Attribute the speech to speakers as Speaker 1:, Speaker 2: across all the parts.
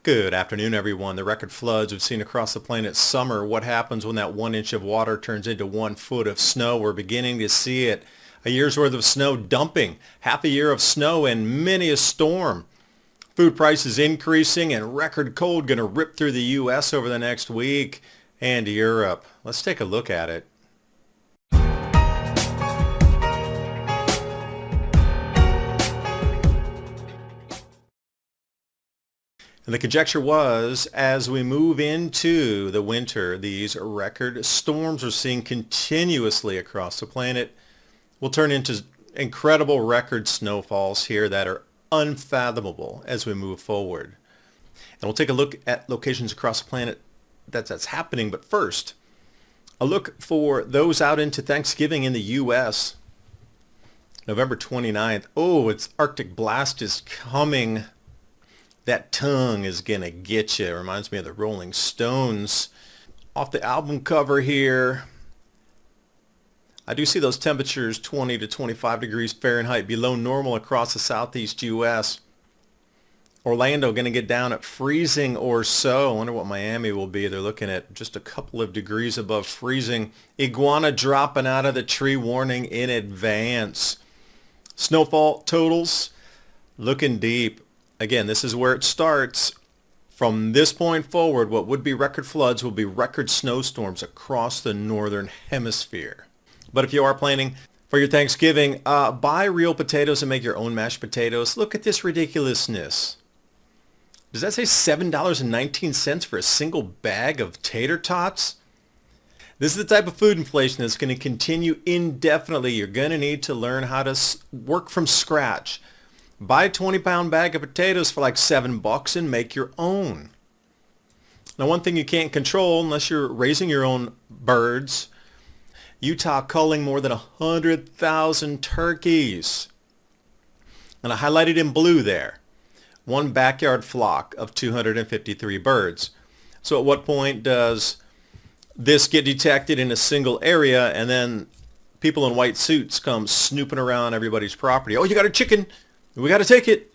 Speaker 1: Good afternoon, everyone. The record floods we've seen across the planet summer. What happens when that 1 inch of water turns into 1 foot of snow? We're beginning to see it. A year's worth of snow dumping, half a year of snow and many a storm. Food prices increasing and record cold going to rip through the U.S. over the next week and Europe. Let's take a look at it. And the conjecture was, as we move into the winter, these record storms we're seeing continuously across the planet will turn into incredible record snowfalls here that are unfathomable as we move forward. And we'll take a look at locations across the planet that's happening. But first, a look for those out into Thanksgiving in the U.S. November 29th. Oh, it's Arctic blast is coming. That tongue is going to get you. It reminds me of the Rolling Stones. Off the album cover here, I do see those temperatures 20 to 25 degrees Fahrenheit below normal across the southeast U.S. Orlando going to get down at freezing or so. I wonder what Miami will be. They're looking at just a couple of degrees above freezing. Iguana dropping out of the tree, warning in advance. Snowfall totals looking deep. Again, this is where it starts. From this point forward, what would be record floods will be record snowstorms across the northern hemisphere. But if you are planning for your Thanksgiving, buy real potatoes and make your own mashed potatoes. Look at this ridiculousness. Does that say $7.19 for a single bag of tater tots? This is the type of food inflation that's going to continue indefinitely. You're going to need to learn how to work from scratch. Buy a 20-pound bag of potatoes for like $7 and make your own. Now, one thing you can't control unless you're raising your own birds, Utah culling more than 100,000 turkeys. And I highlighted in blue there, one backyard flock of 253 birds. So at what point does this get detected in a single area and then people in white suits come snooping around everybody's property? Oh, you got a chicken. We got to take it.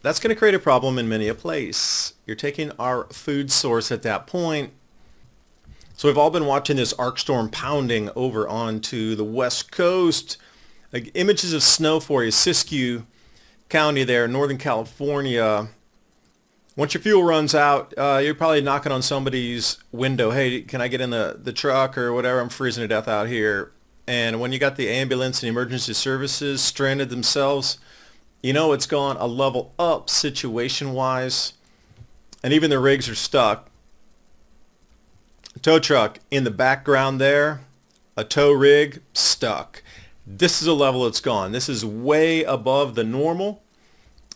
Speaker 1: That's going to create a problem in many a place. You're taking our food source at that point. So we've all been watching this arc storm pounding over onto the west coast. Like images of snow for you, Siskiyou County there, Northern California. Once your fuel runs out, you're probably knocking on somebody's window. Hey, can I get in the truck or whatever? I'm freezing to death out here. And when you got the ambulance and emergency services stranded themselves, you know it's gone a level up situation-wise. And even the rigs are stuck. Tow truck in the background there, a tow rig stuck. This is a level it's gone. This is way above the normal,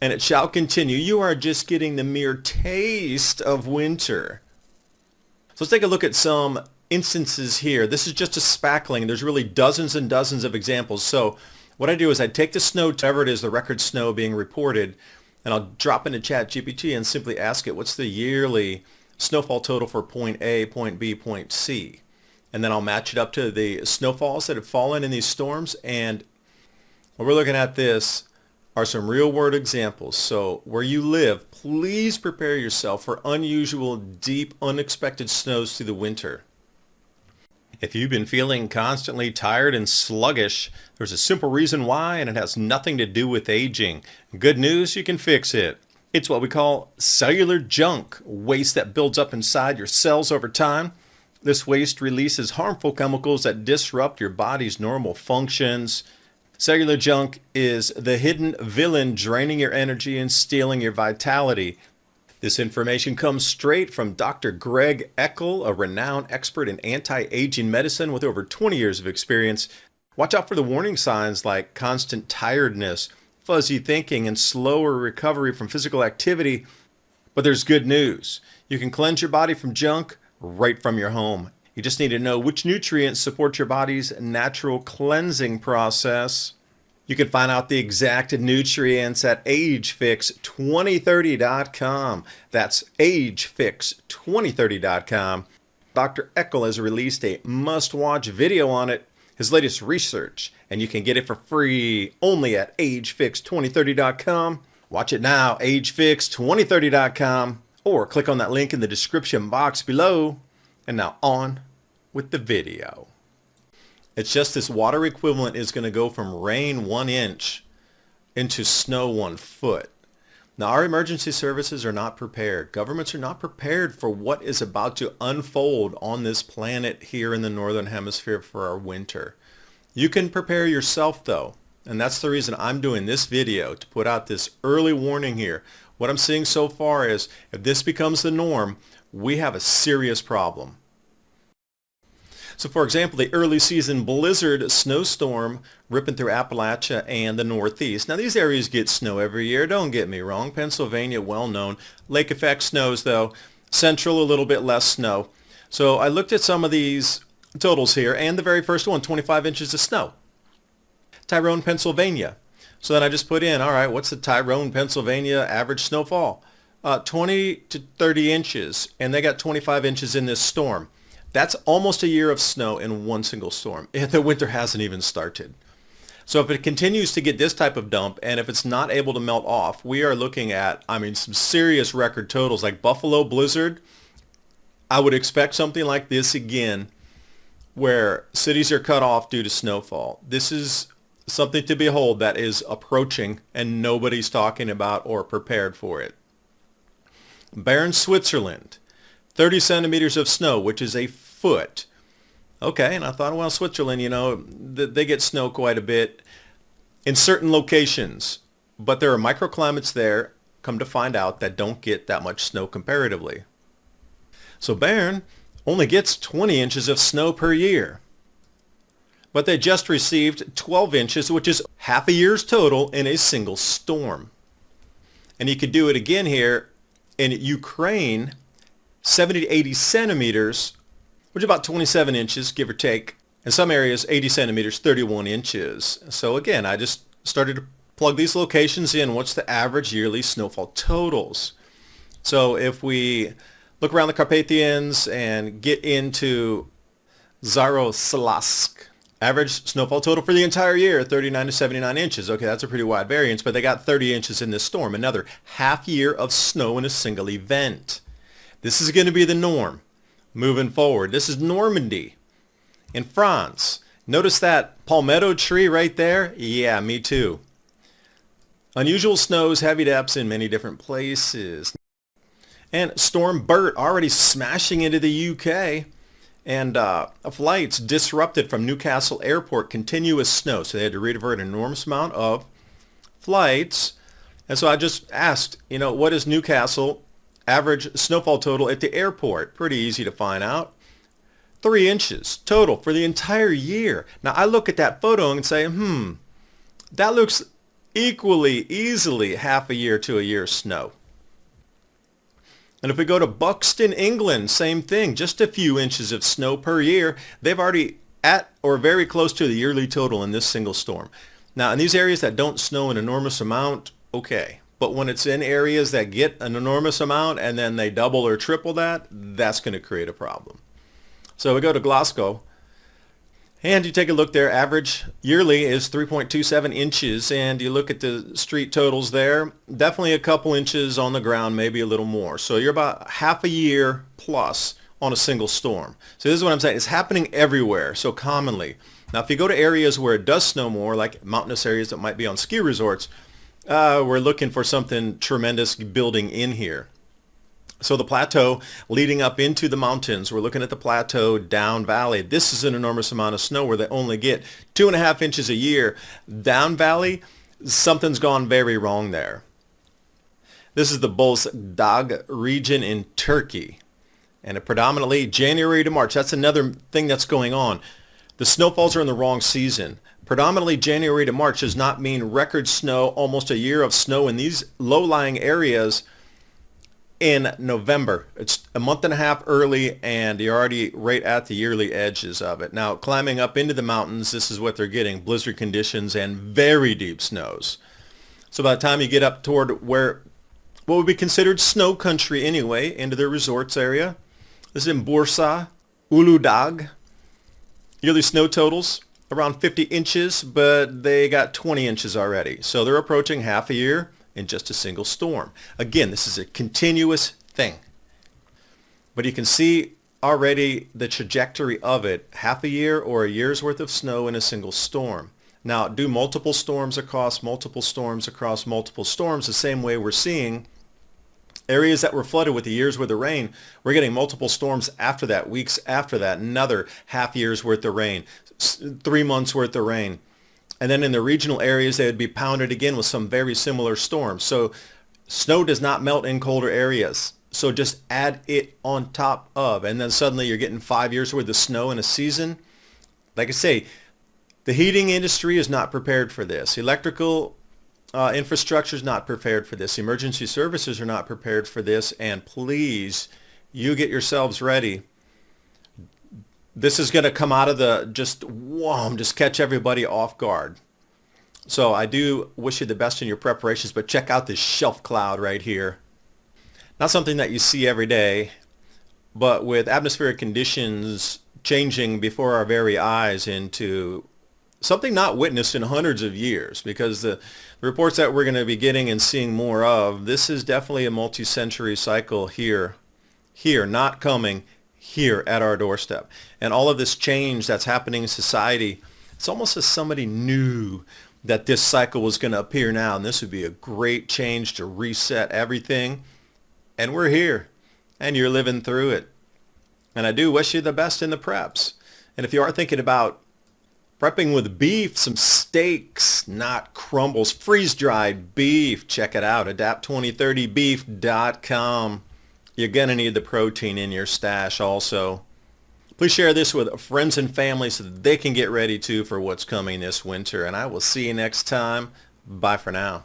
Speaker 1: and it shall continue. You are just getting the mere taste of winter. So let's take a look at some instances here. This is just a spackling. There's really dozens and dozens of examples. So what I do is I take the snow, whatever it is, the record snow being reported, and I'll drop into ChatGPT and simply ask it, what's the yearly snowfall total for point A, point B, point C? And then I'll match it up to the snowfalls that have fallen in these storms. And what we're looking at this are some real world examples. So where you live, please prepare yourself for unusual, deep, unexpected snows through the winter. If you've been feeling constantly tired and sluggish, there's a simple reason why, and it has nothing to do with aging. Good news, you can fix it. It's what we call cellular junk, waste that builds up inside your cells over time. This waste releases harmful chemicals that disrupt your body's normal functions. Cellular junk is the hidden villain draining your energy and stealing your vitality. This information comes straight from Dr. Greg Eckel, a renowned expert in anti-aging medicine with over 20 years of experience. Watch out for the warning signs like constant tiredness, fuzzy thinking, and slower recovery from physical activity. But there's good news. You can cleanse your body from junk right from your home. You just need to know which nutrients support your body's natural cleansing process. You can find out the exact nutrients at agefix2030.com. That's agefix2030.com. Dr. Eckel has released a must-watch video on it, his latest research, and you can get it for free only at agefix2030.com. Watch it now, agefix2030.com, or click on that link in the description box below. And now on with the video. It's just this water equivalent is going to go from rain 1 inch into snow 1 foot. Now, our emergency services are not prepared. Governments are not prepared for what is about to unfold on this planet here in the Northern Hemisphere for our winter. You can prepare yourself, though, and that's the reason I'm doing this video, to put out this early warning here. What I'm seeing so far is, if this becomes the norm, we have a serious problem. So for example, the early season blizzard snowstorm ripping through Appalachia and the Northeast. Now these areas get snow every year, don't get me wrong. Pennsylvania, well known. Lake effect snows though. Central, a little bit less snow. So I looked at some of these totals here, and the very first one, 25 inches of snow. Tyrone, Pennsylvania. So then I just put in, all right, what's the Tyrone, Pennsylvania average snowfall? 20 to 30 inches, and they got 25 inches in this storm. That's almost a year of snow in one single storm. The winter hasn't even started. So if it continues to get this type of dump, and if it's not able to melt off, we are looking at, some serious record totals. Like Buffalo blizzard, I would expect something like this again, where cities are cut off due to snowfall. This is something to behold that is approaching, and nobody's talking about or prepared for it. Bern, Switzerland. 30 centimeters of snow, which is a foot. Okay, and I thought, well, Switzerland, they get snow quite a bit in certain locations, but there are microclimates there, come to find out, that don't get that much snow comparatively. So Bern only gets 20 inches of snow per year, but they just received 12 inches, which is half a year's total in a single storm. And you could do it again here in Ukraine. 70 to 80 centimeters, which is about 27 inches, give or take. In some areas, 80 centimeters, 31 inches. So again, I just started to plug these locations in. What's the average yearly snowfall totals? So if we look around the Carpathians and get into Zaroslask, average snowfall total for the entire year, 39 to 79 inches. Okay, that's a pretty wide variance, but they got 30 inches in this storm. Another half year of snow in a single event. This is going to be the norm moving forward. This is Normandy in France. Notice that palmetto tree right there? Yeah, me too. Unusual snows, heavy depths in many different places. And Storm Bert already smashing into the UK. And flights disrupted from Newcastle Airport, continuous snow. So they had to redivert an enormous amount of flights. And so I just asked, what is Newcastle average snowfall total at the airport? Pretty easy to find out. 3 inches total for the entire year. Now I look at that photo and say, that looks easily half a year to a year's snow. And if we go to Buxton, England, same thing, just a few inches of snow per year. They've already at or very close to the yearly total in this single storm. Now in these areas that don't snow an enormous amount, okay. But when it's in areas that get an enormous amount and then they double or triple that, that's going to create a problem. So we go to Glasgow, and you take a look there. Average yearly is 3.27 inches, and you look at the street totals there, definitely a couple inches on the ground, maybe a little more. So you're about half a year plus on a single storm. So this is what I'm saying. It's happening everywhere, so commonly. Now if you go to areas where it does snow more, like mountainous areas that might be on ski resorts, we're looking for something tremendous building in here. So the plateau leading up into the mountains, we're looking at the plateau down valley. This is an enormous amount of snow where they only get 2.5 inches a year. Down valley, something's gone very wrong there. This is the Bozdag region in Turkey. And predominantly January to March. That's another thing that's going on. The snowfalls are in the wrong season. Predominantly January to March does not mean record snow, almost a year of snow in these low-lying areas in November. It's a month and a half early, and you're already right at the yearly edges of it. Now, climbing up into the mountains, this is what they're getting, blizzard conditions and very deep snows. So by the time you get up toward what would be considered snow country anyway, into their resorts area, this is in Bursa, Uludag. Yearly snow totals around 50 inches, but they got 20 inches already. So they're approaching half a year in just a single storm. Again, this is a continuous thing. But you can see already the trajectory of it, half a year or a year's worth of snow in a single storm. Now, do multiple storms across multiple storms across multiple storms the same way we're seeing areas that were flooded with a year's worth of rain. We're getting multiple storms after that, weeks after that, another half year's worth of rain, 3 months worth of rain. And then in the regional areas, they would be pounded again with some very similar storms. So snow does not melt in colder areas. So just add it on top of, and then suddenly you're getting 5 years worth of snow in a season. Like I say, the heating industry is not prepared for this. Electrical infrastructure is not prepared for this. Emergency services are not prepared for this. And please, you get yourselves ready. This is going to come out of the just catch everybody off guard. So I do wish you the best in your preparations, but check out this shelf cloud right here. Not something that you see every day, but with atmospheric conditions changing before our very eyes into something not witnessed in hundreds of years, because the reports that we're going to be getting and seeing more of, this is definitely a multi-century cycle here, not coming, here at our doorstep. And all of this change that's happening in society, it's almost as somebody knew that this cycle was going to appear now, and this would be a great change to reset everything. And we're here, and you're living through it. And I do wish you the best in the preps. And if you are thinking about prepping with beef, some steaks, not crumbles, freeze-dried beef, check it out, adapt2030beef.com. You're going to need the protein in your stash also. Please share this with friends and family so that they can get ready too for what's coming this winter. And I will see you next time. Bye for now.